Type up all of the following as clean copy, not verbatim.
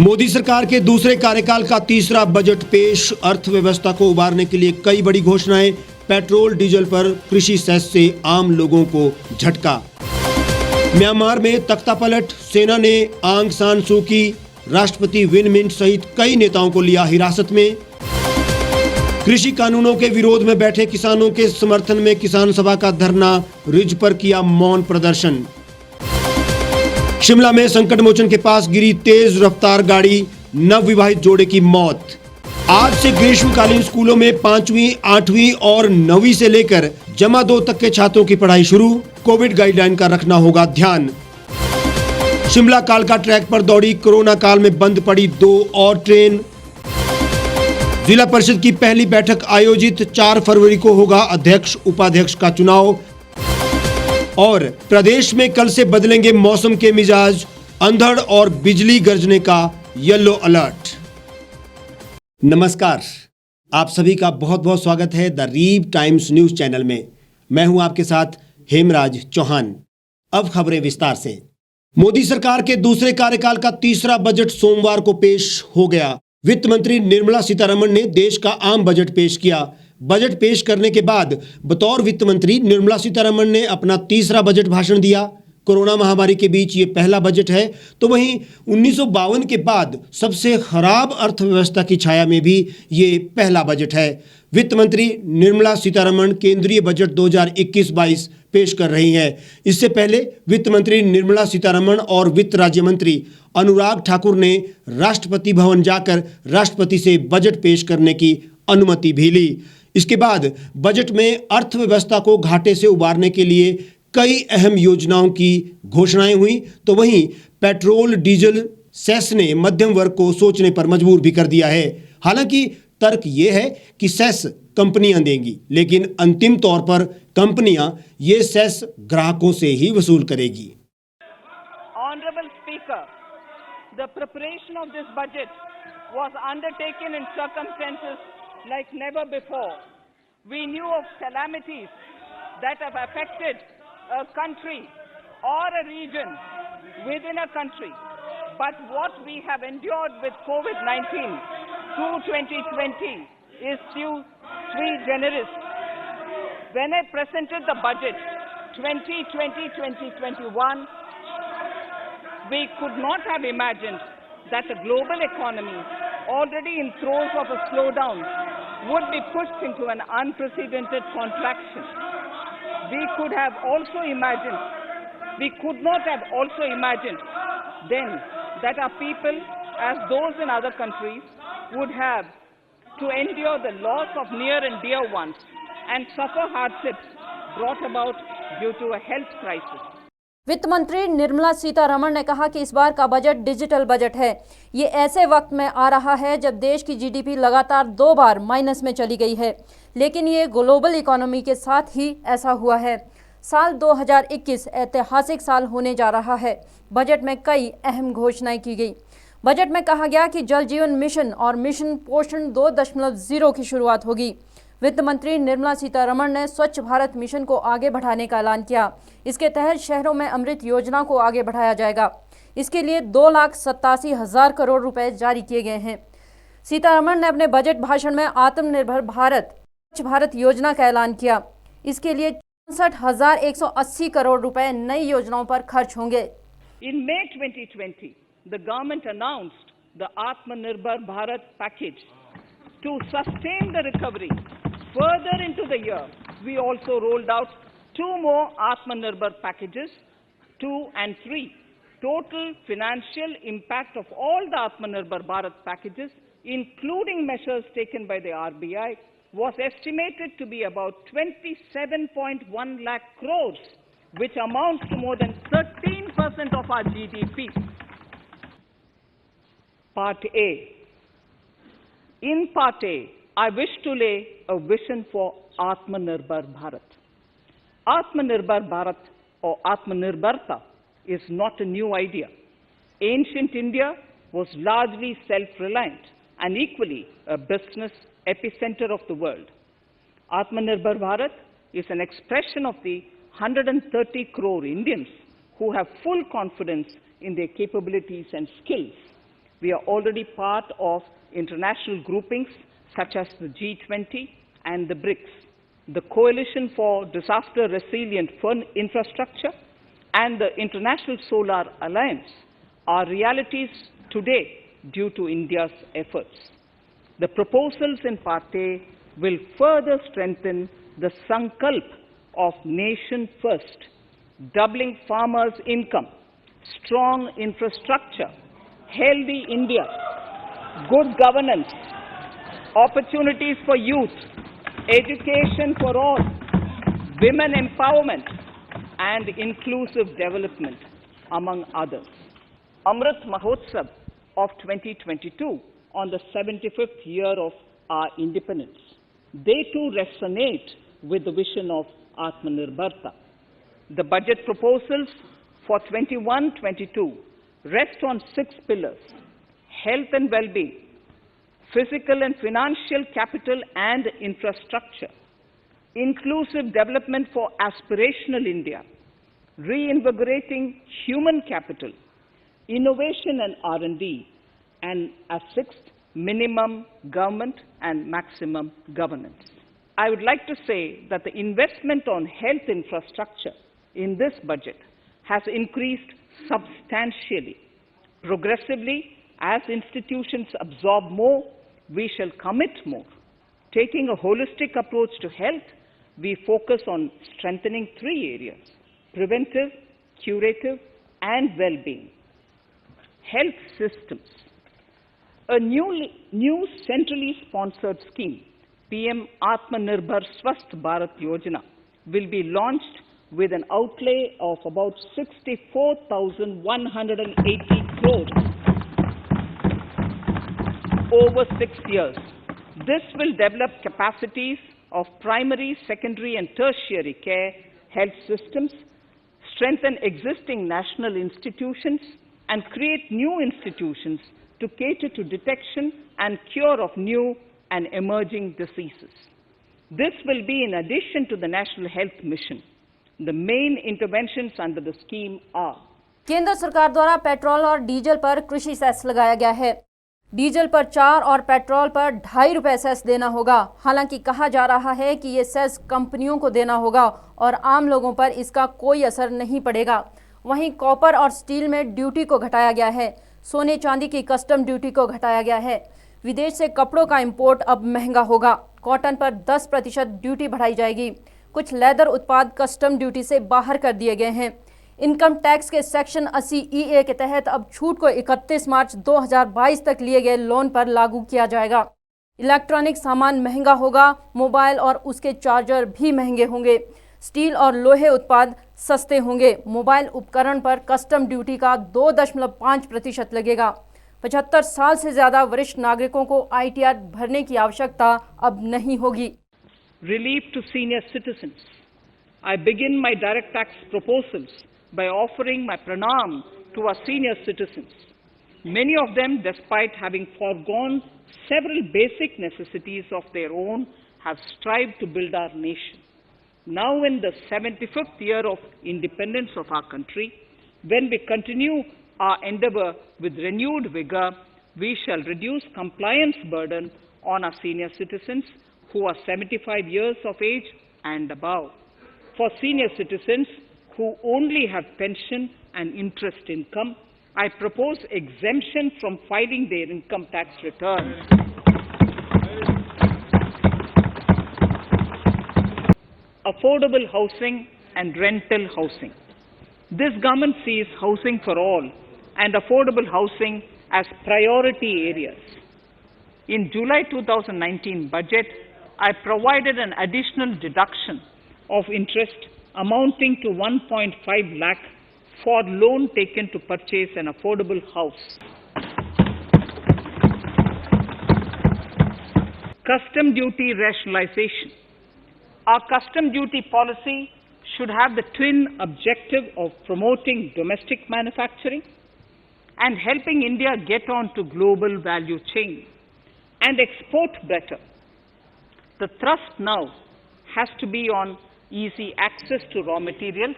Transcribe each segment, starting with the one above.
मोदी सरकार के दूसरे कार्यकाल का तीसरा बजट पेश। अर्थव्यवस्था को उबारने के लिए कई बड़ी घोषणाएं। पेट्रोल डीजल पर कृषि सेस से आम लोगों को झटका। म्यांमार में तख्तापलट, सेना ने आंग सान सू की, राष्ट्रपति विन मिंट सहित कई नेताओं को लिया हिरासत में। कृषि कानूनों के विरोध में बैठे किसानों के समर्थन में किसान सभा का धरना, रिज पर किया मौन प्रदर्शन। शिमला में संकट मोचन के पास गिरी तेज रफ्तार गाड़ी, नवविवाहित जोड़े की मौत। आज से ग्रीष्मकालीन स्कूलों में 5वीं, 8वीं और 9वीं से लेकर जमा 2 तक के छात्रों की पढ़ाई शुरू। कोविड गाइडलाइन का रखना होगा ध्यान। शिमला कालका ट्रैक पर दौड़ी, कोरोना काल में बंद पड़ी 2 और ट्रेन। जिला परिषद की पहली बैठक आयोजित, 4 फरवरी को होगा अध्यक्ष उपाध्यक्ष का चुनाव। और प्रदेश में कल से बदलेंगे मौसम के मिजाज, अंधड़ और बिजली गरजने का येलो अलर्ट। नमस्कार, आप सभी का बहुत बहुत स्वागत है द रीव टाइम्स न्यूज चैनल में। मैं हूं आपके साथ हेमराज चौहान। अब खबरें विस्तार से। मोदी सरकार के दूसरे कार्यकाल का तीसरा बजट सोमवार को पेश हो गया। वित्त मंत्री निर्मला सीतारमण ने देश का आम बजट पेश किया। बजट पेश करने के बाद बतौर वित्त मंत्री निर्मला सीतारमण ने अपना तीसरा बजट भाषण दिया। कोरोना महामारी के बीच ये पहला बजट है, तो वहीं 1952 के बाद सबसे खराब अर्थव्यवस्था की छाया में भी ये पहला बजट है। वित्त मंत्री निर्मला सीतारमण केंद्रीय बजट 2021-22 पेश कर रही हैं। इससे पहले वित्त मंत्री निर्मला सीतारमण और वित्त राज्य मंत्री अनुराग ठाकुर ने राष्ट्रपति भवन जाकर राष्ट्रपति से बजट पेश करने की अनुमति भी ली। इसके बाद बजट में अर्थव्यवस्था को घाटे से उबारने के लिए कई अहम योजनाओं की घोषणाएं हुई, तो वहीं पेट्रोल डीजल सेस ने मध्यम वर्ग को सोचने पर मजबूर भी कर दिया है। हालांकि तर्क ये है कि सेस कंपनियां देंगी, लेकिन अंतिम तौर पर कंपनियां ये सेस ग्राहकों से ही वसूल करेगी। Honorable Speaker, the preparation of this budget was undertaken in circumstances like never before. We knew of calamities that have affected a country or a region within a country. But what we have endured with COVID-19 through 2020 is sui generis. When I presented the budget 2020-2021, we could not have imagined that a global economy already in throes of a slowdown would be pushed into an unprecedented contraction. We could not have also imagined then that our people, as those in other countries, would have to endure the loss of near and dear ones and suffer hardships brought about due to a health crisis. वित्त मंत्री निर्मला सीतारमण ने कहा कि इस बार का budget digital budget है। ये ऐसे वक्त में आ रहा है जब देश की जीडीपी लगातार 2 बार माइनस में चली गई है, लेकिन ये ग्लोबल इकोनॉमी के साथ ही ऐसा हुआ है। साल 2021 ऐतिहासिक साल होने जा रहा है। बजट में कई अहम घोषणाएं की गई। बजट में कहा गया कि जल जीवन मिशन और मिशन पोषण 2.0 की शुरुआत होगी। वित्त मंत्री निर्मला सीतारमण ने स्वच्छ भारत मिशन को आगे बढ़ाने का ऐलान किया। इसके तहत शहरों में अमृत योजना को आगे बढ़ाया जाएगा। इसके लिए 2,87,000 करोड़ रुपए जारी किए गए हैं। सीतारमण ने अपने बजट भाषण में आत्मनिर्भर भारत, स्वच्छ भारत योजना का ऐलान किया। इसके लिए 64,180 करोड़ रुपए नई योजनाओं पर खर्च होंगे। In May 2020, the government announced the Atmanirbhar Bharat package. To sustain the recovery further into the year, we also rolled out 2 more Atmanirbhar packages, 2 and 3. Total financial impact of all the Atmanirbhar Bharat packages, including measures taken by the RBI, was estimated to be about 27.1 lakh crores, which amounts to more than 13% of our GDP. Part A. In Part A, I wish to lay a vision for Atmanirbhar Bharat. Atmanirbhar Bharat or Atmanirbharta is not a new idea. Ancient India was largely self-reliant and equally a business epicenter of the world. Atmanirbhar Bharat is an expression of the 130 crore Indians who have full confidence in their capabilities and skills. We are already part of international groupings such as the G20 and the BRICS, the Coalition for Disaster Resilient Infrastructure, and the International Solar Alliance are realities today due to India's efforts. The proposals in Part A will further strengthen the Sankalp of Nation First, doubling farmers' income, strong infrastructure, healthy India, good governance, opportunities for youth, education for all, women empowerment, and inclusive development, among others. Amrit Mahotsav of 2022, on the 75th year of our independence, they too resonate with the vision of Atmanirbharta. The budget proposals for 21-22 rest on 6 pillars: health and well-being, physical and financial capital and infrastructure, inclusive development for aspirational India, reinvigorating human capital, innovation and R&D, and a 6th, minimum government and maximum governance. I would like to say that the investment on health infrastructure in this budget has increased substantially. Progressively, as institutions absorb more, we shall commit more. Taking a holistic approach to health, we focus on strengthening 3 areas: preventive, curative, and well-being. Health systems. A new centrally sponsored scheme, PM Atmanirbhar Swasth Bharat Yojana, will be launched with an outlay of about 64,180 crores over 6 years. This will develop capacities of primary, secondary, and tertiary care health systems, strengthen existing national institutions, and create new institutions to cater to detection and cure of new and emerging diseases. This will be in addition to the National Health Mission. The main interventions under the scheme are: केंद्र सरकार द्वारा petrol और diesel पर कृषि cess लगाया गया है। Diesel पर 4 और पेट्रोल पर 2.5 रुपए सेस देना होगा। हालांकि कहा जा रहा है कि ये सेस कंपनियों को देना होगा और आम लोगों पर इसका कोई असर नहीं पड़ेगा। वहीं कॉपर और स्टील में ड्यूटी को घटाया गया है। सोने चांदी की कस्टम ड्यूटी को घटाया गया है। विदेश से कपड़ों का इंपोर्ट अब महंगा होगा। कॉटन पर 10% ड्यूटी बढ़ाई जाएगी। कुछ लेदर उत्पाद कस्टम ड्यूटी से बाहर कर दिए गए हैं। इनकम टैक्स के सेक्शन 80 EA के तहत अब छूट को 31 मार्च 2022 तक लिए गए लोन पर लागू किया जाएगा। इलेक्ट्रॉनिक सामान महंगा होगा। मोबाइल और उसके चार्जर भी महंगे होंगे। स्टील और लोहे उत्पाद सस्ते होंगे। मोबाइल उपकरण पर कस्टम ड्यूटी का 2.5% लगेगा। 75 साल से ज्यादा वरिष्ठ नागरिकों को ITR भरने की आवश्यकता अब नहीं होगी। Relief to senior citizens. I begin my direct tax proposals by offering my pranam to our senior citizens. Many of them, despite having foregone several basic necessities of their own, have strived to build our nation. Now, in the 75th year of independence of our country, when we continue our endeavor with renewed vigor, we shall reduce compliance burden on our senior citizens who are 75 years of age and above. For senior citizens who only have pension and interest income, I propose exemption from filing their income tax returns. Affordable housing and rental housing. This government sees housing for all and affordable housing as priority areas. In July 2019 budget, I provided an additional deduction of interest amounting to 1.5 lakh for loan taken to purchase an affordable house. Custom duty rationalization. Our custom duty policy should have the twin objective of promoting domestic manufacturing and helping India get on to global value chain and export better. The thrust now has to be on easy access to raw materials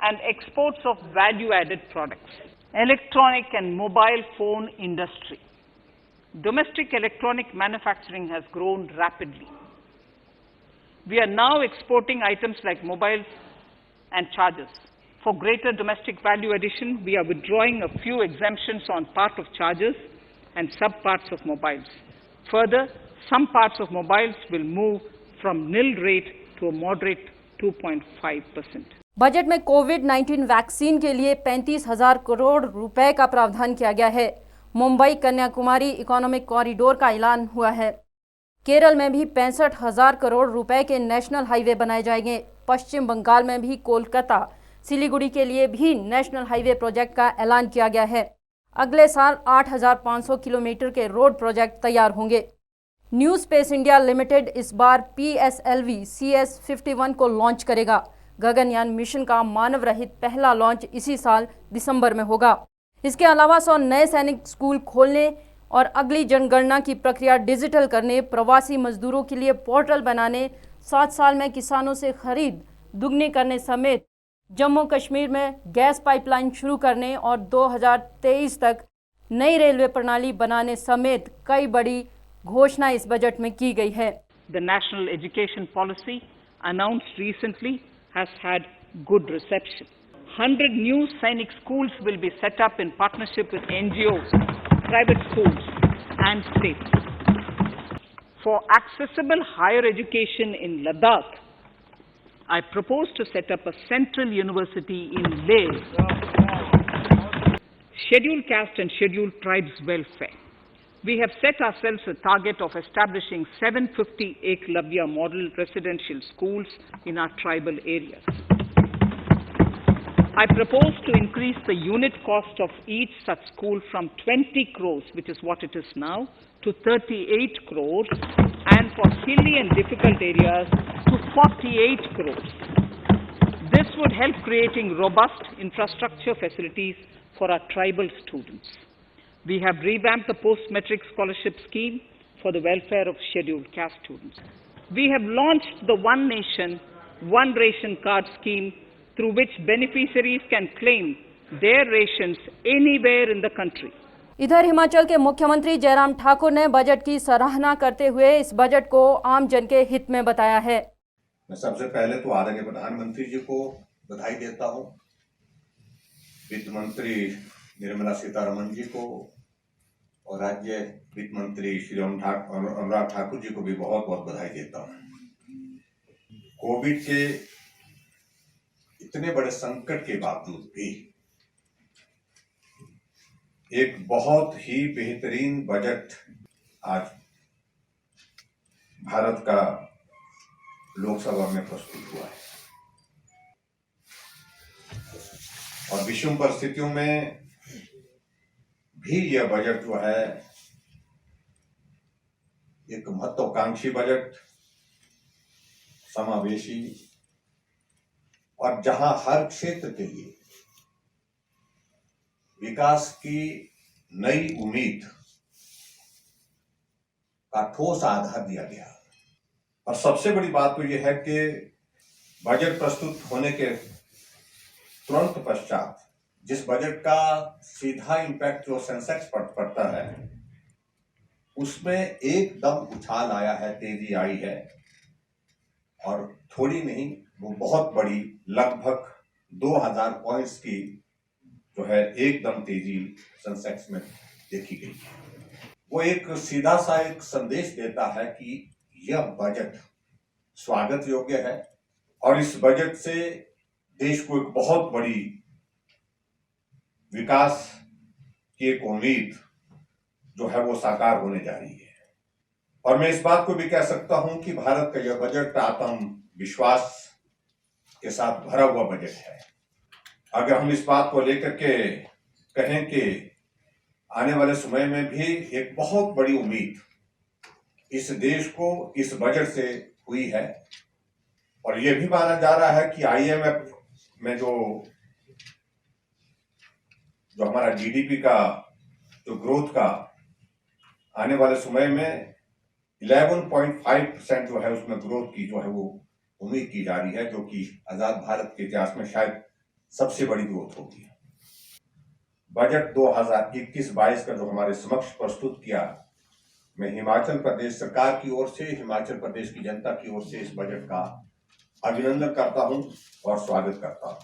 and exports of value-added products. electronic and mobile phone industry. Domestic electronic manufacturing has grown rapidly. We are now exporting items like mobiles and chargers. For greater domestic value addition, we are withdrawing a few exemptions on part of chargers and sub-parts of mobiles. Further, some parts of mobiles will move from nil rate to a moderate 2.5%. Budget में कोविड-19 vaccine के लिए 35,000 करोड़ रुपए का प्रावधान किया गया है। Mumbai Kanyakumari economic corridor का ऐलान हुआ है। केरल में भी 65,000 करोड़ रुपए के नेशनल हाईवे बनाए जाएंगे। पश्चिम बंगाल में भी कोलकाता सिलीगुड़ी के लिए भी नेशनल हाईवे प्रोजेक्ट का ऐलान किया गया है। अगले साल 8,500 किलोमीटर के रोड प्रोजेक्ट तैयार होंगे। न्यू स्पेस इंडिया लिमिटेड इस बार PSLV CS51 को लॉन्च करेगा। गगनयान मिशन का मानव रहित पहला लॉन्च इसी साल दिसंबर में होगा। इसके अलावा 100 नए सैनिक स्कूल खोलने और अगली जनगणना की प्रक्रिया डिजिटल करने, प्रवासी मजदूरों के लिए पोर्टल बनाने, 7 साल में किसानों से खरीद दुगनी करने समेत जम्मू कश्मीर में गैस पाइपलाइन शुरू करने और 2023 तक नई रेलवे प्रणाली बनाने समेत कई बड़ी घोषणा इस बजट में की गई है। The national education policy announced recently has had good reception. 100 new Sainik schools will be set up in partnership with NGOs, private schools and states. For accessible higher education in Ladakh, I propose to set up a central university in Leh. Scheduled caste and scheduled tribes welfare. We have set ourselves a target of establishing 750 Eklavya model residential schools in our tribal areas. I propose to increase the unit cost of each such school from 20 crores, which is what it is now, to 38 crores, and for hilly and difficult areas to 48 crores. This would help creating robust infrastructure facilities for our tribal students. We have revamped the post-matric scholarship scheme for the welfare of scheduled caste students. We have launched the One Nation, One Ration card scheme through which beneficiaries can claim their rations anywhere in the country. इधर हिमाचल के मुख्यमंत्री जयराम ठाकुर ने budget की सराहना करते हुए इस budget को आम जन के हित में बताया है। मैं सबसे पहले तो आदरणीय प्रधानमंत्री जी को बधाई देता हूं, वित्त मंत्री निर्मला सीतारमण जी को और राज्य वित्त मंत्री श्री अनुराग ठाकुर जी को भी बहुत बहुत बधाई देता हूं। कोविड के इतने बड़े संकट के बावजूद भी एक बहुत ही बेहतरीन बजट आज भारत का लोकसभा में प्रस्तुत हुआ है और विषम परिस्थितियों में भी यह बजट जो है एक महत्वाकांक्षी बजट, समावेशी और जहां हर क्षेत्र के लिए विकास की नई उम्मीद का ठोस आधार दिया गया। और सबसे बड़ी बात तो यह है कि बजट प्रस्तुत होने के तुरंत पश्चात जिस बजट का सीधा इम्पैक्ट जो सेंसेक्स पर पड़ता है उसमें एकदम उछाल आया है, तेजी आई है और थोड़ी नहीं वो बहुत बड़ी लगभग 2000 पॉइंट्स की जो है एकदम तेजी सेंसेक्स में देखी गई है। वो एक सीधा सा एक संदेश देता है कि यह बजट स्वागत योग्य है और इस बजट से देश को एक बहुत बड़ी विकास की एक उम्मीद जो है वो साकार होने जा रही है। और मैं इस बात को भी कह सकता हूं कि भारत का यह बजट आत्मविश्वास के साथ भरा हुआ बजट है। अगर हम इस बात को लेकर के कहें कि आने वाले समय में भी एक बहुत बड़ी उम्मीद इस देश को इस बजट से हुई है और यह भी माना जा रहा है कि IMF में जो हमारा GDP का जो ग्रोथ का आने वाले समय में 11.5% जो है उसमें ग्रोथ की जो है वो उम्मीद की जा रही है, जो कि आजाद भारत के इतिहास में शायद सबसे बड़ी ग्रोथ होगी। बजट 2021-22 का जो हमारे समक्ष प्रस्तुत किया, मैं हिमाचल प्रदेश सरकार की ओर से, हिमाचल प्रदेश की जनता की ओर से इस बजट का अभिनंदन करता हूं और स्वागत करता हूं।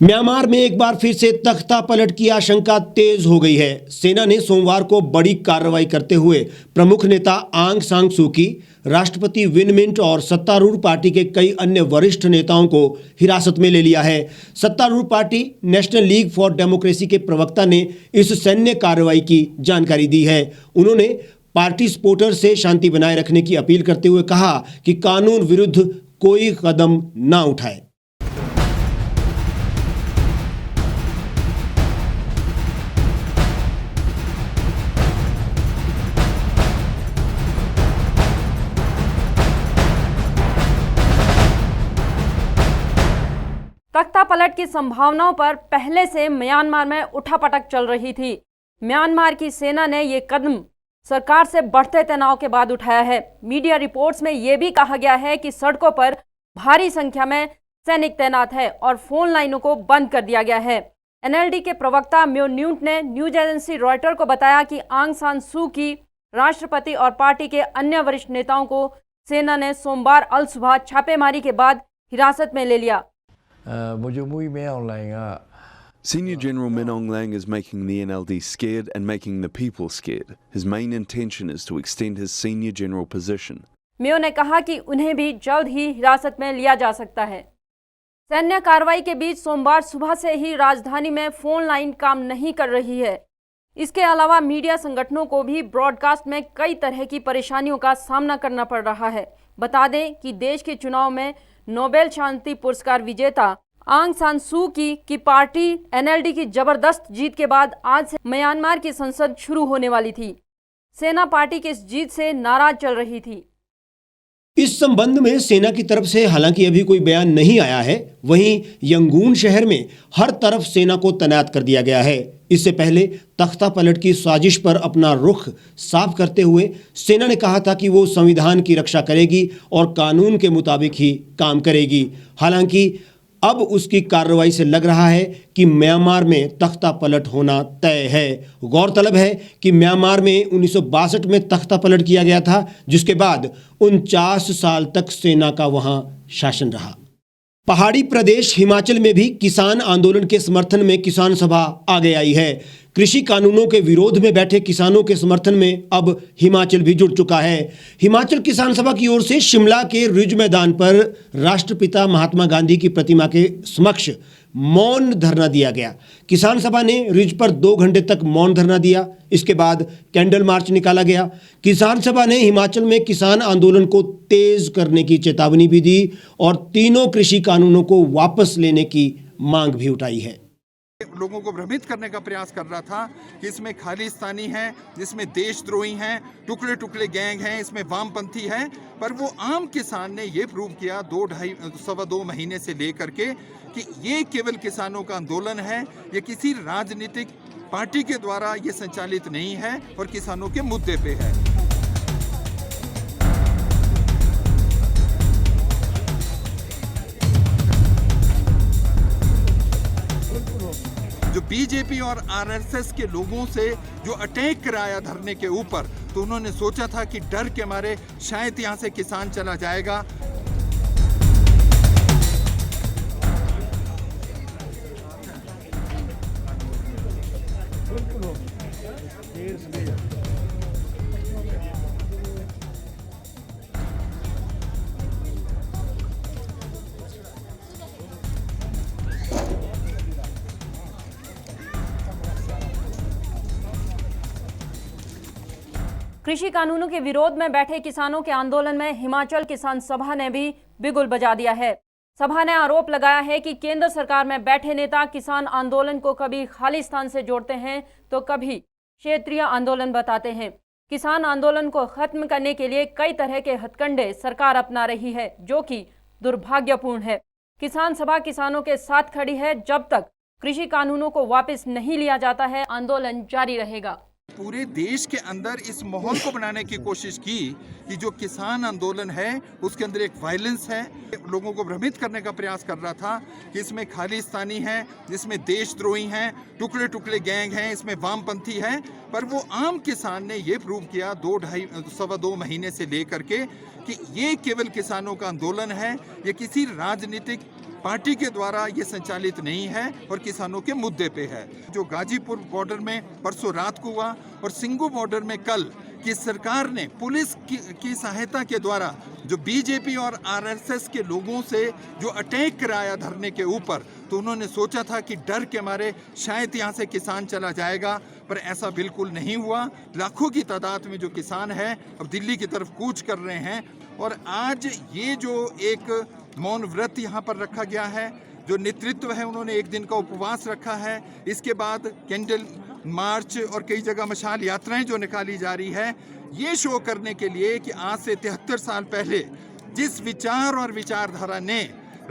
म्यांमार में एक बार फिर से तख्ता पलट की आशंका तेज हो गई है। सेना ने सोमवार को बड़ी कार्रवाई करते हुए प्रमुख नेता आंग सान सू की, राष्ट्रपति विन मिंट और सत्तारूढ़ पार्टी के कई अन्य वरिष्ठ नेताओं को हिरासत में ले लिया है। सत्तारूढ़ party national league for democracy के प्रवक्ता ने इस सैन्य कार्रवाई की जानकारी दी है। उन्होंने पार्टी सपोर्टर से शांति बनाए रखने की अपील करते हुए कहा कि कानून विरुद्ध कोई कदम ना उठाए। तख्ता पलट की संभावनाओं पर पहले से म्यांमार में उठापटक चल रही थी। म्यांमार की सेना ने ये कदम सरकार से बढ़ते तनाव के बाद उठाया है। मीडिया रिपोर्ट्स में ये भी कहा गया है कि सड़कों पर भारी संख्या में सैनिक तैनात है और फोन लाइनों को बंद कर दिया गया है। एनएलडी के प्रवक्ता म्यो न्यूट ने न्यूज एजेंसी रॉयटर को बताया कि आंग सान सू की, राष्ट्रपति और पार्टी के अन्य वरिष्ठ नेताओं को सेना ने सोमवार अल सुबह छापेमारी के बाद हिरासत में ले लिया। Senior General Min Aung Hlaing is making the NLD scared and making the people scared. His main intention is to extend his senior general position. म्यो ने कहा कि उन्हें भी जल्द ही हिरासत में लिया जा सकता है। सैन्य कार्रवाई के बीच सोमवार सुबह से ही राजधानी में फोन लाइन काम नहीं कर रही है। इसके अलावा मीडिया संगठनों को भी ब्रॉडकास्ट में कई तरह की परेशानियों का सामना करना पड़ रहा है। बता दें कि देश के चुनाव में नोबेल शांति पुरस्कार विजेता आंग सान सू की पार्टी एनएलडी की जबरदस्त जीत के बाद आज से म्यांमार की संसद शुरू होने वाली थी। सेना पार्टी की इस जीत से नाराज चल रही थी। इस संबंध में सेना की तरफ से हालांकि अभी कोई बयान नहीं आया है। वहीं यंगून शहर में हर तरफ सेना को तैनात कर दिया गया है। इससे पहले तख्ता पलट की साजिश पर अपना रुख साफ करते हुए सेना ने कहा था कि वो संविधान की रक्षा करेगी और कानून के मुताबिक ही काम करेगी। हालांकि अब उसकी कार्रवाई से लग रहा है कि म्यांमार में तख्ता पलट होना तय है। गौरतलब है कि म्यांमार में 1962 में तख्ता पलट किया गया था, जिसके बाद 49 साल तक सेना का वहां शासन रहा। पहाड़ी प्रदेश हिमाचल में भी किसान आंदोलन के समर्थन में किसान सभा आगे आई है। कृषि कानूनों के विरोध में बैठे किसानों के समर्थन में अब हिमाचल भी जुड़ चुका है। हिमाचल किसान सभा की ओर से शिमला के रिज मैदान पर राष्ट्रपिता महात्मा गांधी की प्रतिमा के समक्ष मौन धरना दिया गया। किसान सभा ने रिज पर 2 घंटे तक मौन धरना दिया। इसके बाद कैंडल मार्च निकाला गया। किसान सभा ने हिमाचल में किसान आंदोलन को तेज करने की चेतावनी भी दी और तीनों कृषि कानूनों को वापस लेने की मांग भी उठाई है। लोगों को भ्रमित करने का प्रयास कर रहा था कि इसमें खालिस्तानी है, जिसमें देशद्रोही हैं, टुकड़े टुकड़े गैंग हैं, इसमें वामपंथी है। पर वो आम किसान ने ये प्रूव किया 2-2.5 महीने से लेकर के कि ये केवल किसानों का आंदोलन है, ये किसी राजनीतिक पार्टी के द्वारा ये संचालित नहीं है और किसानों के मुद्दे पे है। जो बीजेपी और आरएसएस के लोगों से जो अटैक कराया धरने के ऊपर, तो उन्होंने सोचा था कि डर के मारे शायद यहाँ से किसान चला जाएगा। कृषि कानूनों के विरोध में बैठे किसानों के आंदोलन में हिमाचल किसान सभा ने भी बिगुल बजा दिया है। सभा ने आरोप लगाया है कि केंद्र सरकार में बैठे नेता किसान आंदोलन को कभी खालिस्तान से जोड़ते हैं तो कभी क्षेत्रीय आंदोलन बताते हैं। किसान आंदोलन को खत्म करने के लिए कई तरह के हथकंडे सरकार अपना रही है, जो कि दुर्भाग्यपूर्ण है। किसान सभा किसानों के साथ खड़ी है। जब तक कृषि कानूनों को वापस नहीं लिया जाता है, आंदोलन जारी रहेगा। पूरे देश के अंदर इस माहौल को बनाने की कोशिश की कि जो किसान आंदोलन है उसके अंदर एक वायलेंस है, लोगों को भ्रमित करने का प्रयास कर रहा था कि इसमें खालिस्तानी है, इसमें देशद्रोही हैं, टुकड़े टुकड़े गैंग हैं, इसमें वामपंथी है। पर वो आम किसान ने ये प्रूव किया 2-2.5 महीने से लेकर के कि ये केवल किसानों का आंदोलन है, ये किसी राजनीतिक पार्टी के द्वारा ये संचालित नहीं है और किसानों के मुद्दे पे है। जो गाजीपुर बॉर्डर में परसों रात को हुआ और सिंगू बॉर्डर में कल कि सरकार ने पुलिस की सहायता के द्वारा जो बीजेपी और आरएसएस के लोगों से जो अटैक कराया धरने के ऊपर, तो उन्होंने सोचा था कि डर के मारे शायद यहाँ से किसान चला जाएगा, पर ऐसा बिल्कुल नहीं हुआ। लाखों की तादाद में जो किसान है अब दिल्ली की तरफ कूच कर रहे हैं। और आज ये जो एक मौन व्रत यहाँ पर रखा गया है, जो नेतृत्व है उन्होंने एक दिन का उपवास रखा है, इसके बाद कैंडल मार्च और कई जगह मशाल यात्राएं जो निकाली जा रही है, ये शो करने के लिए कि आज से 73 साल पहले जिस विचार और विचारधारा ने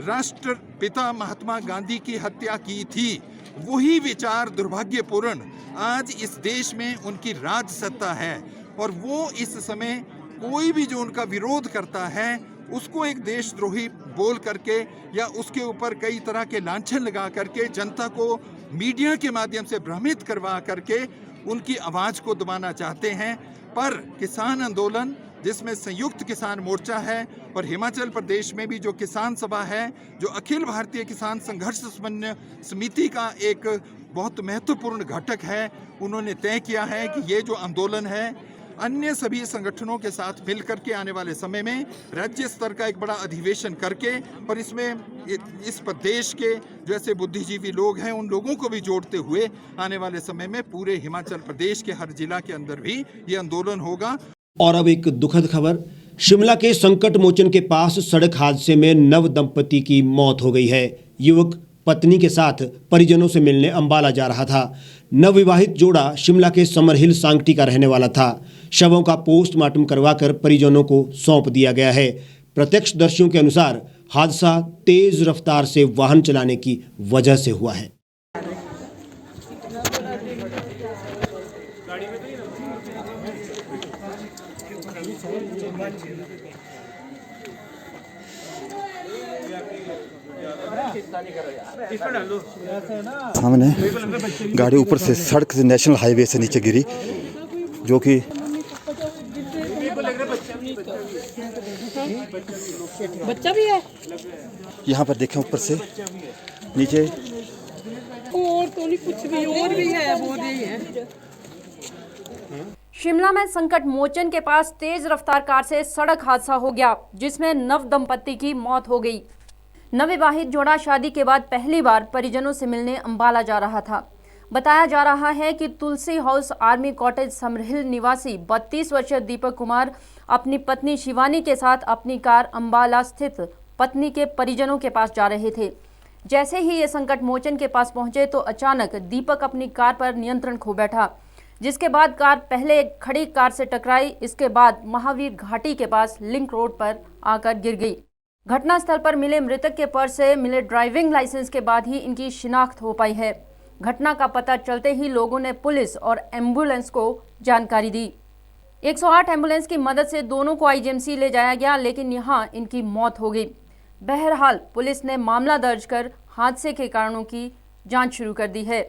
राष्ट्रपिता महात्मा गांधी की हत्या की थी, वही विचार दुर्भाग्यपूर्ण आज इस देश में उनकी राज सत्ता है। और वो इस समय कोई भी जो उनका विरोध करता है उसको एक देशद्रोही बोल करके या उसके ऊपर कई तरह के लांछन लगा करके जनता को मीडिया के माध्यम से भ्रमित करवा करके उनकी आवाज़ को दबाना चाहते हैं। पर किसान आंदोलन जिसमें संयुक्त किसान मोर्चा है और हिमाचल प्रदेश में भी जो किसान सभा है, जो अखिल भारतीय किसान संघर्ष समन्वय समिति का एक बहुत महत्वपूर्ण घटक है, उन्होंने तय किया है कि ये जो आंदोलन है अन्य सभी संगठनों के साथ मिलकर के आने वाले समय में राज्य स्तर का एक बड़ा अधिवेशन करके और इसमें इस प्रदेश के जो ऐसे बुद्धिजीवी लोग हैं उन लोगों को भी जोड़ते हुए आने वाले समय में पूरे हिमाचल प्रदेश के हर जिला के अंदर भी ये आंदोलन होगा। और अब एक दुखद खबर, शिमला के संकट मोचन के पास सड़क हादसे में नव दंपति की मौत हो गई है। युवक पत्नी के साथ परिजनों से मिलने अंबाला जा रहा था। नवविवाहित जोड़ा शिमला के समर हिल सांगटी का रहने वाला था। शवों का पोस्टमार्टम करवाकर परिजनों को सौंप दिया गया है। प्रत्यक्षदर्शियों के अनुसार हादसा तेज रफ्तार से वाहन चलाने की वजह से हुआ है। सामने गाड़ी ऊपर से सड़क से नेशनल हाईवे से नीचे गिरी, जो कि बच्चा भी है यहाँ पर देखें ऊपर से नीचे। और तो नहीं कुछ भी, और भी है, वो नहीं है। शिमला में संकट मोचन के पास तेज रफ्तार कार से सड़क हादसा हो गया, जिसमें नव दंपति की मौत हो गई। नवविवाहित जोड़ा शादी के बाद पहली बार परिजनों से मिलने अंबाला जा रहा था। बताया जा रहा है कि तुलसी हाउस आर्मी कॉटेज समरहिल निवासी 32 वर्षीय दीपक कुमार अपनी पत्नी शिवानी के साथ अपनी कार अंबाला स्थित पत्नी के परिजनों के पास जा रहे थे। जैसे ही ये संकट मोचन के पास पहुंचे तो अचानक दीपक अपनी कार पर नियंत्रण खो बैठा, जिसके बाद कार पहले एक खड़ी कार से टकराई। इसके बाद महावीर घाटी के पास लिंक रोड पर आकर गिर गई। घटनास्थल पर मिले मृतक के पर्स से मिले ड्राइविंग लाइसेंस के बाद ही इनकी शिनाख्त हो पाई है। घटना का पता चलते ही लोगों ने पुलिस और एम्बुलेंस को जानकारी दी। 108 एम्बुलेंस की मदद से दोनों को आईजीएमसी ले जाया गया, लेकिन यहां इनकी मौत हो गई। बहरहाल पुलिस ने मामला दर्ज कर हादसे के कारणों की जांच शुरू कर दी है।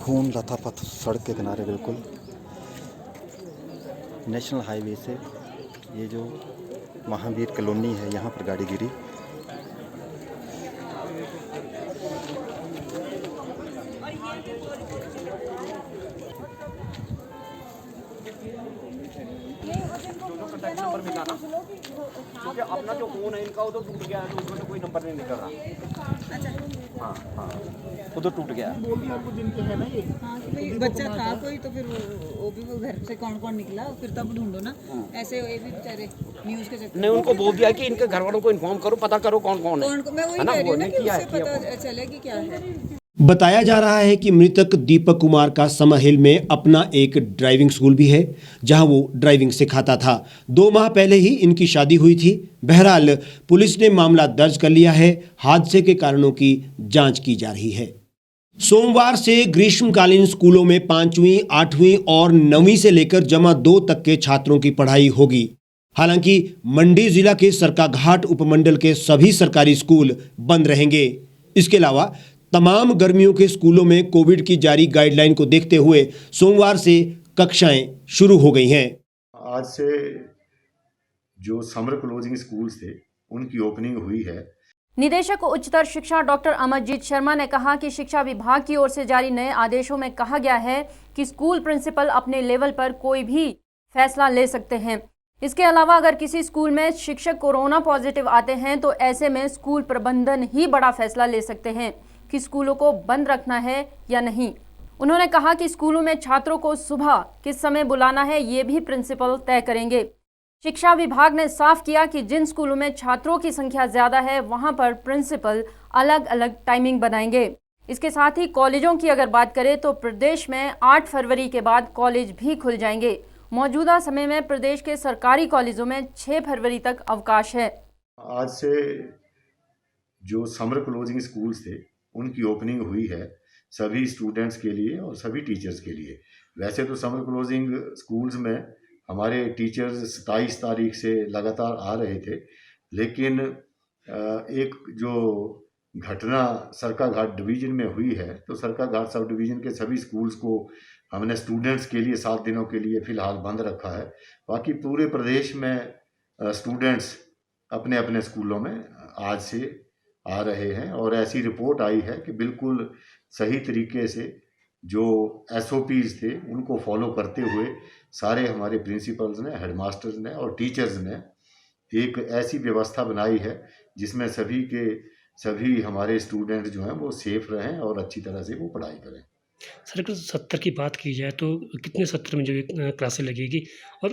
खून लथापथ सड़क के किनारे बिल्कुल नेशनल हाईवे से ये जो महावीर कॉलोनी है यहाँ पर गाड़ी गिरी। क्योंकि अपना जो फोन है इनका उधर टूट गया है, तो उसमें कोई नंबर नहीं निकल रहा। अच्छा हाँ उधर टूट गया। बच्चा था कोई, तो फिर वो भी वो घर से कौन कौन निकला, फिर तब ढूंढो ना। ऐसे ये भी बेचारे न्यूज़ के चक्कर नहीं, उनको बोल दिया कि इनके घर वालों को इन्फॉर्म करो, पता करो कौन कौन है। मैं वही कह रही हूँ ना कि उससे पता चले कि क्या है। बताया जा रहा है कि मृतक दीपक कुमार का समर हिल में अपना एक ड्राइविंग स्कूल भी है, जहां वो ड्राइविंग सिखाता था। 2 माह पहले ही इनकी शादी हुई थी। बहरहाल पुलिस ने मामला दर्ज कर लिया है। हादसे के कारणों की जांच की जा रही है। सोमवार से ग्रीष्मकालीन स्कूलों में 5वीं, 8वीं और 9वीं से लेकर जमा 2 तक के छात्रों की पढ़ाई होगी। हालांकि मंडी जिला के सरकाघाट उपमंडल के सभी सरकारी स्कूल बंद रहेंगे। इसके अलावा तमाम गर्मियों के स्कूलों में कोविड की जारी गाइडलाइन को देखते हुए सोमवार से कक्षाएं शुरू हो गई हैं। आज से जो समर क्लोजिंग स्कूल्स थे उनकी ओपनिंग हुई है। निदेशक उच्चतर शिक्षा डॉक्टर अमरजीत शर्मा ने कहा कि शिक्षा विभाग की ओर से जारी नए आदेशों में कहा गया है कि स्कूल प्रिंसिपल अपने लेवल पर कोई भी फैसला ले सकते हैं। इसके अलावा अगर किसी स्कूल में शिक्षक कोरोना पॉजिटिव आते हैं तो ऐसे में स्कूल प्रबंधन ही बड़ा फैसला ले सकते हैं कि स्कूलों को बंद रखना है या नहीं। उन्होंने कहा कि स्कूलों में छात्रों को सुबह किस समय बुलाना है ये भी प्रिंसिपल तय करेंगे। शिक्षा विभाग ने साफ किया कि जिन स्कूलों में छात्रों की संख्या ज़्यादा है वहां पर प्रिंसिपल अलग अलग टाइमिंग बनाएंगे। इसके साथ ही कॉलेजों की अगर बात करें तो प्रदेश में 8 फरवरी के बाद कॉलेज भी खुल जाएंगे। मौजूदा समय में प्रदेश के सरकारी कॉलेजों में 6 फरवरी तक अवकाश है। आज से जो समर क्लोजिंग स्कूल्स थे उनकी ओपनिंग हुई है सभी स्टूडेंट्स के लिए और सभी टीचर्स के लिए। वैसे तो समर क्लोजिंग स्कूल्स में हमारे टीचर्स 27 तारीख से लगातार आ रहे थे, लेकिन एक जो घटना सरकाघाट डिवीज़न में हुई है तो सरकाघाट सब डिवीज़न के सभी स्कूल्स को हमने स्टूडेंट्स के लिए 7 दिनों के लिए फ़िलहाल बंद रखा है। बाकी पूरे प्रदेश में स्टूडेंट्स अपने अपने स्कूलों में आज से आ रहे हैं और ऐसी रिपोर्ट आई है कि बिल्कुल सही तरीके से जो SOPs थे उनको फॉलो करते हुए सारे हमारे प्रिंसिपल्स ने, हेडमास्टर्स ने और टीचर्स ने एक ऐसी व्यवस्था बनाई है जिसमें सभी हमारे स्टूडेंट जो हैं वो सेफ रहें और अच्छी तरह से वो पढ़ाई करें। सर अगर सत्र की बात की जाए तो कितने सत्र में जो ये क्लासें लगेगी और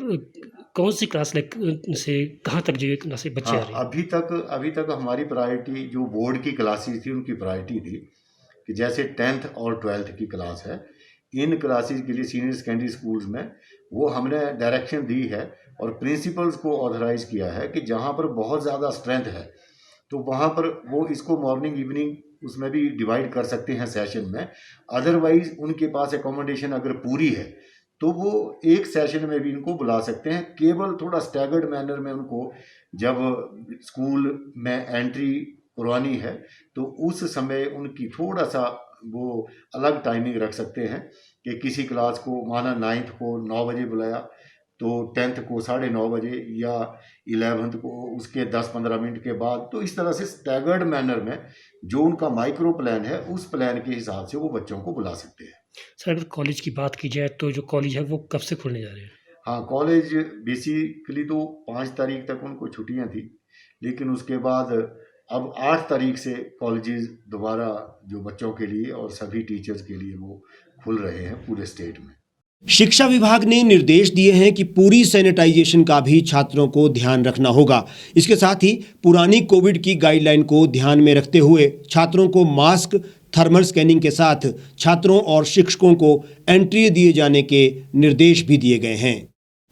कौन सी क्लास से कहाँ तक जो ये क्लासें बच्चे आ रहे हैं? अभी तक हमारी प्रायोरिटी जो बोर्ड की क्लासेस थी उनकी प्रायोरिटी थी कि जैसे 10th और 12th की क्लास है, इन क्लासेस के लिए सीनियर सेकेंडरी स्कूल्स में वो हमने डायरेक्शन दी है और प्रिंसिपल्स को ऑथराइज किया है कि जहाँ पर बहुत ज़्यादा स्ट्रेंथ है तो वहाँ पर वो इसको मॉर्निंग इवनिंग उसमें भी डिवाइड कर सकते हैं सेशन में। अदरवाइज उनके पास एकोमोडेशन अगर पूरी है तो वो एक सेशन में भी इनको बुला सकते हैं। केवल थोड़ा स्टैगर्ड मैनर में उनको जब स्कूल में एंट्री करवानी है तो उस समय उनकी थोड़ा सा वो अलग टाइमिंग रख सकते हैं कि किसी क्लास को माना 9th को 9 बजे बुलाया तो 10th को 9:30 बजे या 11th को उसके 10-15 मिनट के बाद। तो इस तरह से स्टैगर्ड मैनर में जो उनका माइक्रो प्लान है उस प्लान के हिसाब से वो बच्चों को बुला सकते हैं। सर अगर कॉलेज की बात की जाए तो जो कॉलेज है वो कब से खुलने जा रहे हैं? हाँ, कॉलेज बेसिकली तो 5 तारीख तक उनको छुट्टियां थी, लेकिन उसके बाद अब 8 तारीख से कॉलेजेस दोबारा जो बच्चों के लिए और सभी टीचर्स के लिए वो खुल रहे हैं पूरे स्टेट में। शिक्षा विभाग ने निर्देश दिए हैं कि पूरी सैनिटाइजेशन का भी छात्रों को ध्यान रखना होगा। इसके साथ ही पुरानी कोविड की गाइडलाइन को ध्यान में रखते हुए छात्रों को मास्क, थर्मल स्कैनिंग के साथ छात्रों और शिक्षकों को एंट्री दिए जाने के निर्देश भी दिए गए हैं।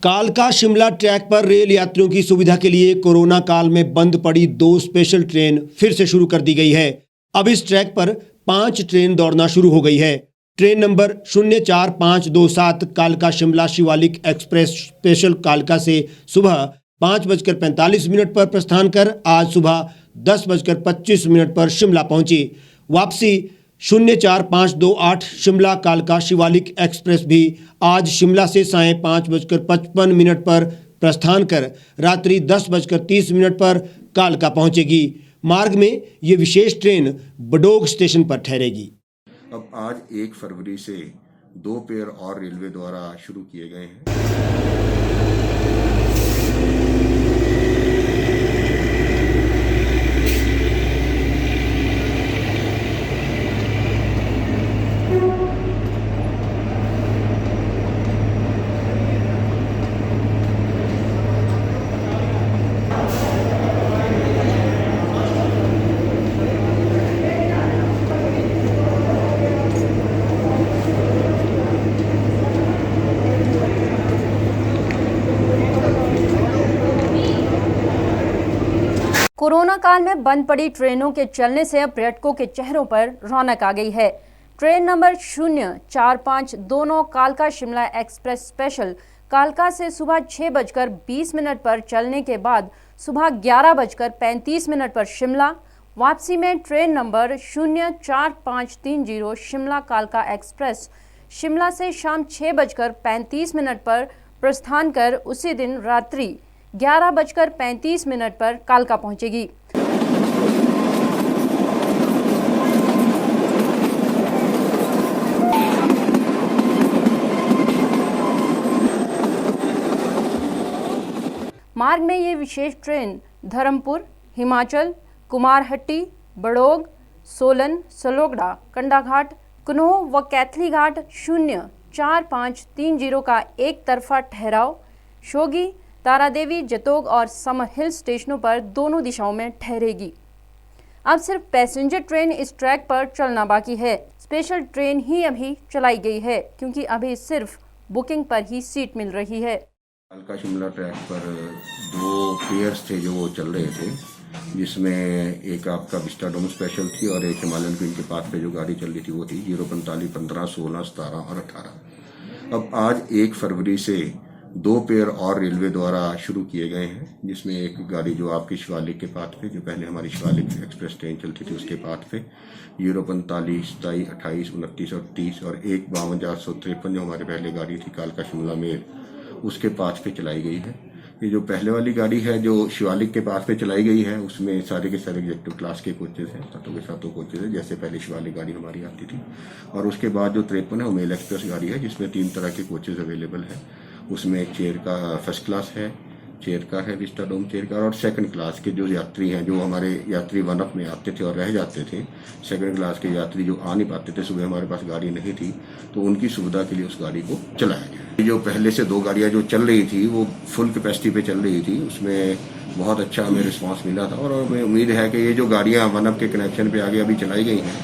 कालका शिमला ट्रैक पर रेल यात्रियों की सुविधा के लिए कोरोना काल में बंद पड़ी 2 स्पेशल ट्रेन फिर से शुरू कर दी गई है। अब इस ट्रैक पर 5 ट्रेन दौड़ना शुरू हो गई है। ट्रेन नंबर 04527 कालका शिमला शिवालिक एक्सप्रेस स्पेशल कालका से सुबह 5:45 पर प्रस्थान कर आज सुबह 10:25 पर शिमला पहुंची। वापसी 04528 शिमला कालका शिवालिक एक्सप्रेस भी आज शिमला से 5:55 पर प्रस्थान कर रात्रि 10:30 पर कालका पहुंचेगी। मार्ग में ये विशेष ट्रेन बडोग स्टेशन पर ठहरेगी। अब आज 1 फरवरी से 2 पेयर और रेलवे द्वारा शुरू किए गए हैं। भोपाल में बंद पड़ी ट्रेनों के चलने से अब पर्यटकों के चेहरों पर रौनक आ गई है। ट्रेन नंबर 04529 कालका शिमला एक्सप्रेस स्पेशल कालका से सुबह 6:20 पर चलने के बाद सुबह 11:35 पर शिमला, वापसी में ट्रेन नंबर 04530 शिमला कालका एक्सप्रेस शिमला से शाम 6:35 पर प्रस्थान कर उसी दिन रात्रि 11:35 पर कालका पहुंचेगी। मार्ग में ये विशेष ट्रेन धर्मपुर, हिमाचल, कुमारहट्टी, बड़ोग, सोलन, सलोगड़ा, कंडाघाट, कुनोह व कैथली घाट 04530 का एक तरफा ठहराव, शोगी, तारादेवी, जतोग और समर हिल स्टेशनों पर दोनों दिशाओं में ठहरेगी। अब सिर्फ पैसेंजर ट्रेन इस ट्रैक पर चलना बाकी है। स्पेशल ट्रेन ही अभी चलाई गई है क्योंकि अभी सिर्फ बुकिंग पर ही सीट मिल रही है। कालका शिमला ट्रैक पर 2 पेयर्स थे जो वो चल रहे थे, जिसमें एक आपका विस्टाडोम स्पेशल थी और एक हिमालयन क्वीन के पास पे जो गाड़ी चल रही थी वो थी 045, 15, 16, 17 और 18। अब आज 1 फरवरी से 2 पेयर और रेलवे द्वारा शुरू किए गए हैं, जिसमें एक गाड़ी जो आपकी शिवालिक के पाथ पे, जो पहले हमारी शिवालिक एक्सप्रेस ट्रेन चलती थी उसके पाथ पे 045, 27, 28, 29 और 30 और एक 52,853 जो हमारे पहले गाड़ी थी कालका शिमला में उसके पाथ पे चलाई गई है। ये जो पहले वाली गाड़ी है जो शिवालिक के पास पे चलाई गई है उसमें सारे के सारे एग्जेक्टिव क्लास के कोचेज हैं, 7 कोचेज हैं, जैसे पहले शिवालिक गाड़ी हमारी आती थी। और उसके बाद जो 53 है वो मेल एक्सप्रेस गाड़ी है जिसमें 3 तरह के कोचेज अवेलेबल है। उसमें एक चेयर का फर्स्ट क्लास है, चेयर का है, विस्टाडोम चेयर का, और सेकंड क्लास के जो यात्री हैं, जो हमारे यात्री 1 में आते थे और रह जाते थे, सेकंड क्लास के यात्री जो आ नहीं पाते थे, सुबह हमारे पास गाड़ी नहीं थी तो उनकी सुविधा के लिए उस गाड़ी को चलाया गया। जो पहले से 2 गाड़ियां जो चल रही थी वो फुल कैपेसिटी पे चल रही थी, उसमें बहुत अच्छा हमें रिस्पांस मिला था और हमें उम्मीद है कि ये जो गाड़ियां 1 के कनेक्शन पे आगे अभी चलाई गई हैं,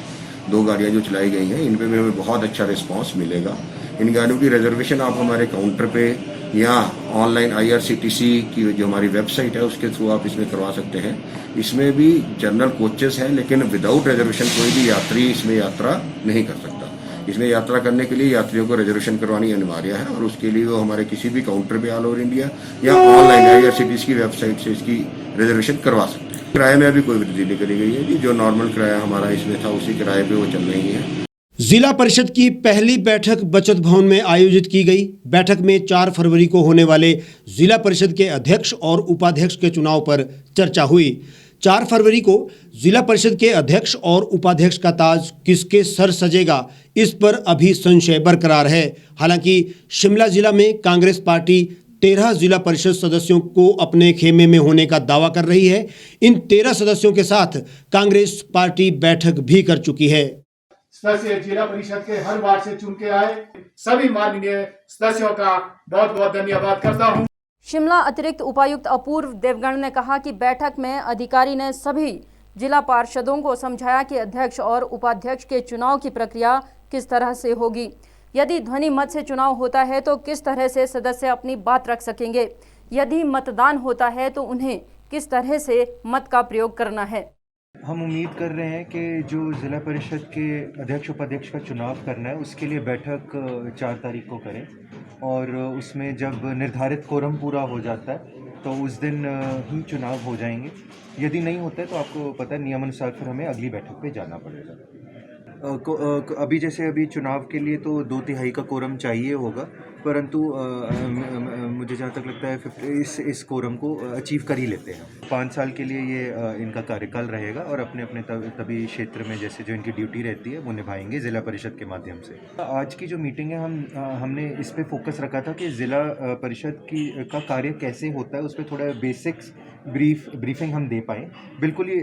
2 गाड़ियां जो चलाई गई हैं, इन पे भी हमें बहुत अच्छा रिस्पांस मिलेगा। इन गाड़ियों की रिजर्वेशन आप हमारे काउंटर पे या ऑनलाइन IRCTC की जो हमारी वेबसाइट है उसके थ्रू आप इसमें करवा सकते हैं। इसमें भी जनरल कोचेस हैं लेकिन विदाउट रिजर्वेशन कोई भी यात्री इसमें यात्रा नहीं कर सकता। इसमें यात्रा करने के लिए यात्रियों को रिजर्वेशन करवानी अनिवार्य है और उसके लिए वो हमारे किसी भी काउंटर पे ऑल ओवर इंडिया या ऑनलाइन IRCTC की वेबसाइट से इसकी रिजर्वेशन करवा सकते हैं। किराए में अभी कोई वृद्धि नहीं करी गई है जी, जो नॉर्मल किराया हमारा इसमें था उसी किराए पे वो चल रही है। जिला परिषद की पहली बैठक बचत भवन में आयोजित की गई। बैठक में 4 फरवरी को होने वाले जिला परिषद के अध्यक्ष और उपाध्यक्ष के चुनाव पर चर्चा हुई। 4 फरवरी को जिला परिषद के अध्यक्ष और उपाध्यक्ष का ताज किसके सर सजेगा, इस पर अभी संशय बरकरार है। हालांकि शिमला जिला में कांग्रेस पार्टी 13 जिला परिषद सदस्यों को अपने खेमे में होने का दावा कर रही है। इन 13 सदस्यों के साथ कांग्रेस पार्टी बैठक भी कर चुकी है। सदस्य जिला परिषद के हर वार्ड से चुन के आए सभी माननीय सदस्यों का बहुत बहुत धन्यवाद करता हूं। शिमला अतिरिक्त उपायुक्त अपूर्व देवगन ने कहा कि बैठक में अधिकारी ने सभी जिला पार्षदों को समझाया कि अध्यक्ष और उपाध्यक्ष के चुनाव की प्रक्रिया किस तरह से होगी। यदि ध्वनि मत से चुनाव होता है तो किस तरह से सदस्य अपनी बात रख सकेंगे, यदि मतदान होता है तो उन्हें किस तरह से मत का प्रयोग करना है। हम उम्मीद कर रहे हैं कि जो ज़िला परिषद के अध्यक्ष उपाध्यक्ष का चुनाव करना है उसके लिए बैठक 4 तारीख को करें और उसमें जब निर्धारित कोरम पूरा हो जाता है तो उस दिन ही चुनाव हो जाएंगे। यदि नहीं होता है तो आपको पता है नियमानुसार फिर हमें अगली बैठक पे जाना पड़ेगा। अभी जैसे अभी चुनाव के लिए तो 2/3 का कोरम चाहिए होगा, परंतु मुझे जहाँ तक लगता है इस कोरम को अचीव कर ही लेते हैं। 5 साल के लिए ये इनका कार्यकाल रहेगा और अपने अपने तभी क्षेत्र में जैसे जो इनकी ड्यूटी रहती है वो निभाएंगे ज़िला परिषद के माध्यम से। आज की जो मीटिंग है हमने इस पे फोकस रखा था कि ज़िला परिषद का कार्य कैसे होता है, उस पर थोड़ा बेसिक्स ब्रीफिंग हम दे पाएँ। बिल्कुल ही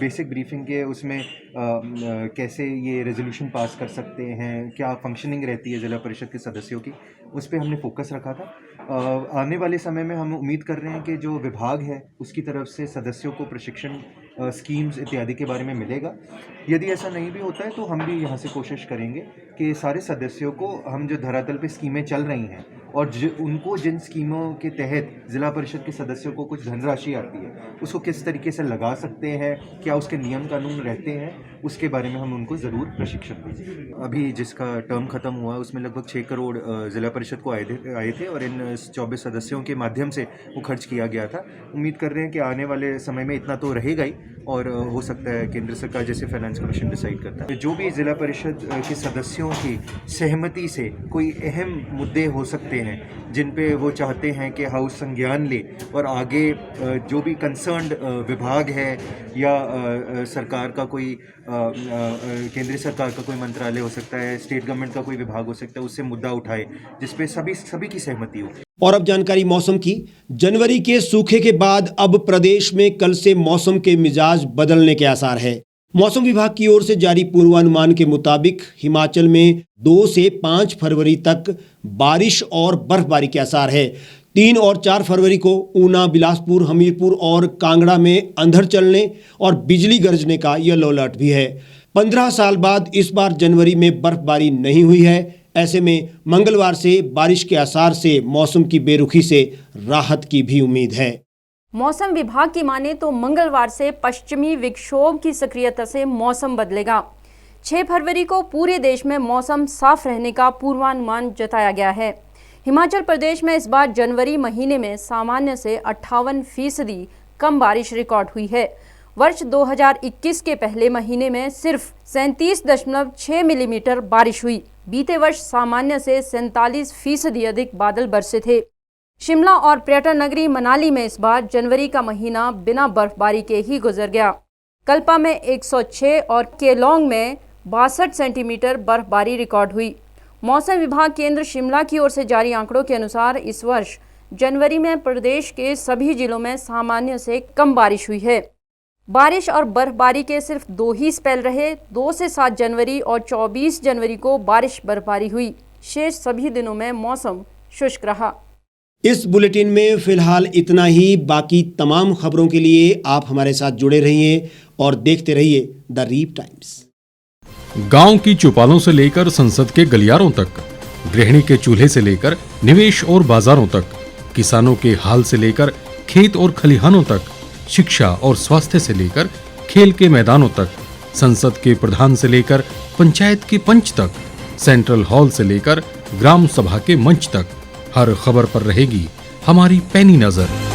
बेसिक ब्रीफिंग के उसमें कैसे ये रेजोल्यूशन पास कर सकते हैं, क्या फंक्शनिंग रहती है ज़िला परिषद के सदस्यों की, उस पर हमने फोकस रखा था। आने वाले समय में हम उम्मीद कर रहे हैं कि जो विभाग है उसकी तरफ से सदस्यों को प्रशिक्षण स्कीम्स इत्यादि के बारे में मिलेगा। यदि ऐसा नहीं भी होता है तो हम भी यहाँ से कोशिश करेंगे कि सारे सदस्यों को हम जो धरातल पे स्कीमें चल रही हैं और उनको जिन स्कीमों के तहत ज़िला परिषद के सदस्यों को कुछ धनराशि आती है उसको किस तरीके से लगा सकते हैं, क्या उसके नियम कानून रहते हैं, उसके बारे में हम उनको ज़रूर प्रशिक्षण देंगे। अभी जिसका टर्म ख़त्म हुआ उसमें लगभग 6 करोड़ ज़िला परिषद को आए थे और इन 24 सदस्यों के माध्यम से वो खर्च किया गया था। उम्मीद कर रहे हैं कि आने वाले समय में इतना तो रहेगा ही और हो सकता है केंद्र सरकार जैसे फाइनेंस कमीशन डिसाइड करता है। जो भी ज़िला परिषद के सदस्यों की सहमति से कोई अहम मुद्दे हो सकते हैं जिन पे वो चाहते हैं कि हाउस संज्ञान ले और आगे जो भी कंसर्न्ड विभाग है या सरकार का कोई केंद्रीय सरकार का कोई मंत्रालय हो सकता है, स्टेट गवर्नमेंट का कोई विभाग हो सकता है, उससे मुद्दा उठाए जिसपे सभी की सहमति हो। और अब जानकारी मौसम की। जनवरी के सूखे के बाद अब प्रदेश में कल से मौसम के मिजाज बदलने के आसार है। मौसम विभाग की ओर से जारी पूर्वानुमान के मुताबिक हिमाचल में 2 से 5 फरवरी तक बारिश और बर्फबारी के आसार है। 3 और 4 फरवरी को ऊना, बिलासपुर, हमीरपुर और कांगड़ा में अंधड़ चलने और बिजली गरजने का येलो अलर्ट भी है। 15 साल बाद इस बार जनवरी में बर्फबारी नहीं हुई है। ऐसे में मंगलवार से बारिश के आसार से मौसम की बेरुखी से राहत की भी उम्मीद है। मौसम विभाग की माने तो मंगलवार से पश्चिमी विक्षोभ की सक्रियता से मौसम बदलेगा। 6 फरवरी को पूरे देश में मौसम साफ रहने का पूर्वानुमान जताया गया है। हिमाचल प्रदेश में इस बार जनवरी महीने में सामान्य से 58% कम बारिश रिकॉर्ड हुई है। वर्ष 2021 के पहले महीने में सिर्फ 37.6 मिलीमीटर बारिश हुई। बीते वर्ष सामान्य से 47% अधिक बादल बरसे थे। शिमला और पर्यटन नगरी मनाली में इस बार जनवरी का महीना बिना बर्फबारी के ही गुजर गया। कल्पा में 106 और केलोंग में 62 सेंटीमीटर बर्फबारी रिकॉर्ड हुई। मौसम विभाग केंद्र शिमला की ओर से जारी आंकड़ों के अनुसार इस वर्ष जनवरी में प्रदेश के सभी जिलों में सामान्य से कम बारिश हुई है। बारिश और बर्फबारी के सिर्फ 2 ही स्पेल रहे। 2 से 7 जनवरी और 24 जनवरी को बारिश बर्फबारी हुई। शेष सभी दिनों में मौसम शुष्क रहा। इस बुलेटिन में फिलहाल इतना ही। बाकी तमाम खबरों के लिए आप हमारे साथ जुड़े रहिए और देखते रहिए द रीप टाइम्स। गांव की चौपालों से लेकर संसद के गलियारों तक, गृहिणी के चूल्हे से लेकर निवेश और बाजारों तक, किसानों के हाल से लेकर खेत और खलिहानों तक, शिक्षा और स्वास्थ्य से लेकर खेल के मैदानों तक, संसद के प्रधान से लेकर पंचायत के पंच तक, सेंट्रल हॉल से लेकर ग्राम सभा के मंच तक, हर खबर पर रहेगी हमारी पैनी नजर।